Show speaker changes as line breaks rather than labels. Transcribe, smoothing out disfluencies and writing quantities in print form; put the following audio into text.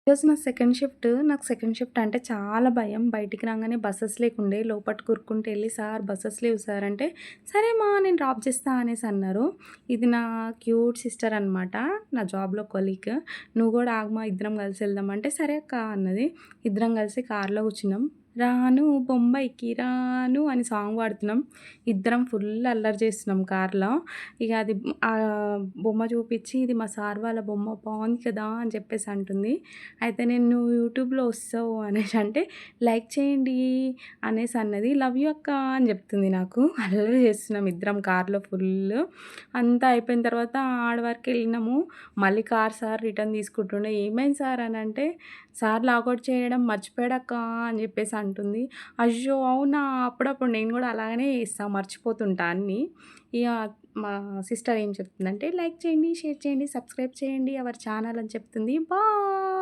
ఈరోజు నా second shift. నాకు సెకండ్ షిఫ్ట్ అంటే చాలా భయం. బయటికి రాంగానే బసెస్ లేకుండే లోపటికి ఉరుక్కుంటూ ఎళ్లి, "సార్ బసెస్ లేవు సార్" అంటే, "సరే మా నేను డ్రాప్ చేస్తా" అనేసి అన్నారు. ఇది నా క్యూట్ సిస్టర్ అనమాట. నా జాబ్‌లో కొలీగ్. "నువ్వు గూడా ఆగుమా ఇద్దరం కలిసి వెళ్దాం" అంటే, "సరే అక్క" అన్నది. ఇద్దరం కలిసి కార్‌లో కూర్చున్నాం. రాను బొంబాయికి రాను అని సాంగ్ పాడుతున్నాం. ఇద్దరం ఫుల్ అల్లరి చేస్తున్నాం కార్‌లో. ఇగ అది బొమ్మ చూపిచ్చి, "ఇది మా సార్ వాళ్ళ బొమ్మ బావుంది కదా!" అని చెప్పేసి అంటుంది. అయితే నేను "నువ్వు యూట్యూబ్‌లో వస్తావు" అనేసి అంటే, "లైక్ చేయండి" అనేసి అన్నది. "లవ్ యూ అక్క" అని చెప్తుంది నాకు. అల్లరి చేస్తున్నాం ఇద్దరం కార్‌లో ఫుల్లు. అంతా అయిపోయిన తర్వాత ఆడ వరకెళ్ళినాము. మళ్ళీ కార్ సార్ రిటర్న్ తీసుకుంటుండే. "ఏమైంది సార్" అనంటే, "సార్ లాగౌట్ చేయడం మర్చిపోయాడక్క" అని చెప్పేసి అంటుంది. అయ్యో! అవునా! అప్పుడప్పుడు నేను కూడా అలాగనే చేస్తా. మర్చిపోతుంటా అన్నీ. ఇగ మా సిస్టర్ ఏం చెప్తుందంటే, "లైక్ చేయండి, షేర్ చేయండి, సబ్స్క్రైబ్ చేయండి అవర్ ఛానల్" అని చెప్తుంది. బాయ్.